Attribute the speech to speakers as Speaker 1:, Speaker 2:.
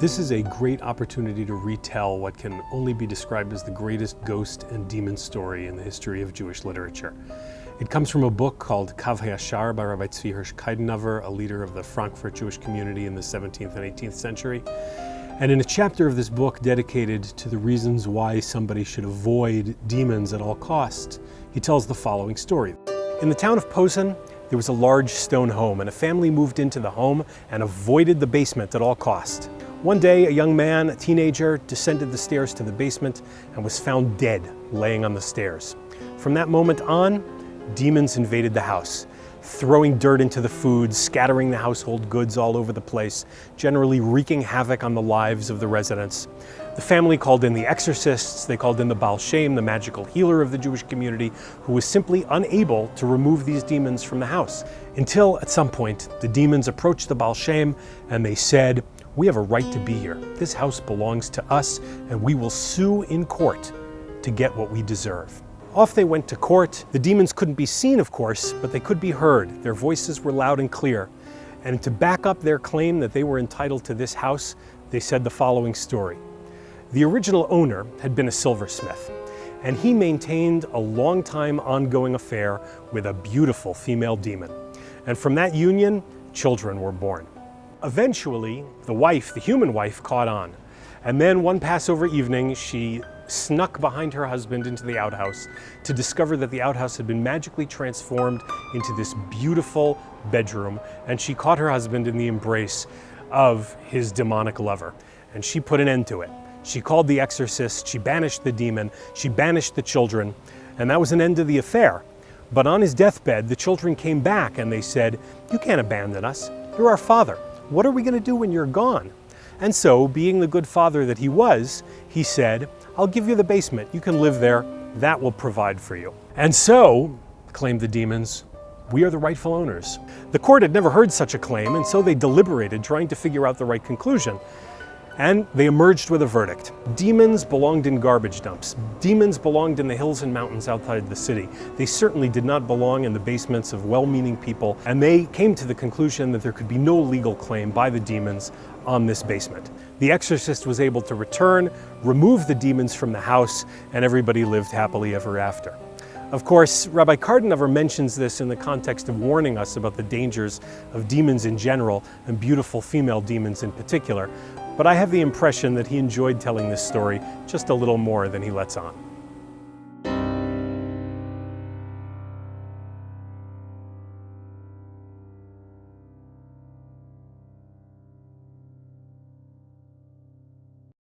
Speaker 1: This is a great opportunity to retell what can only be described as the greatest ghost and demon story in the history of Jewish literature. It comes from a book called Kav HaYashar by Rabbi Tzvi Hirsch Keidenhover, a leader of the Frankfurt Jewish community in the 17th and 18th century. And in a chapter of this book dedicated to the reasons why somebody should avoid demons at all costs, he tells the following story. In the town of Posen, there was a large stone home, and a family moved into the home and avoided the basement at all costs. One day, a young man, a teenager, descended the stairs to the basement and was found dead, laying on the stairs. From that moment on, demons invaded the house, throwing dirt into the food, scattering the household goods all over the place, generally wreaking havoc on the lives of the residents. The family called in the exorcists, they called in the Baal Shem, the magical healer of the Jewish community, who was simply unable to remove these demons from the house. Until, at some point, the demons approached the Baal Shem and they said, "We have a right to be here. This house belongs to us, and we will sue in court to get what we deserve." Off they went to court. The demons couldn't be seen, of course, but they could be heard. Their voices were loud and clear. And to back up their claim that they were entitled to this house, they said the following story. The original owner had been a silversmith, and he maintained a long-time ongoing affair with a beautiful female demon. And from that union, children were born. Eventually, the wife, the human wife, caught on. And then one Passover evening, she snuck behind her husband into the outhouse to discover that the outhouse had been magically transformed into this beautiful bedroom, and she caught her husband in the embrace of his demonic lover. And she put an end to it. She called the exorcist, she banished the demon, she banished the children, and that was an end to the affair. But on his deathbed, the children came back and they said, "You can't abandon us. You're our father. What are we going to do when you're gone?" And so, being the good father that he was, he said, "I'll give you the basement. You can live there. That will provide for you." And so, claimed the demons, we are the rightful owners. The court had never heard such a claim, and so they deliberated, trying to figure out the right conclusion. And they emerged with a verdict. Demons belonged in garbage dumps. Demons belonged in the hills and mountains outside the city. They certainly did not belong in the basements of well-meaning people, and they came to the conclusion that there could be no legal claim by the demons on this basement. The exorcist was able to return, remove the demons from the house, and everybody lived happily ever after. Of course, Rabbi Keidenhover mentions this in the context of warning us about the dangers of demons in general and beautiful female demons in particular, but I have the impression that he enjoyed telling this story just a little more than he lets on.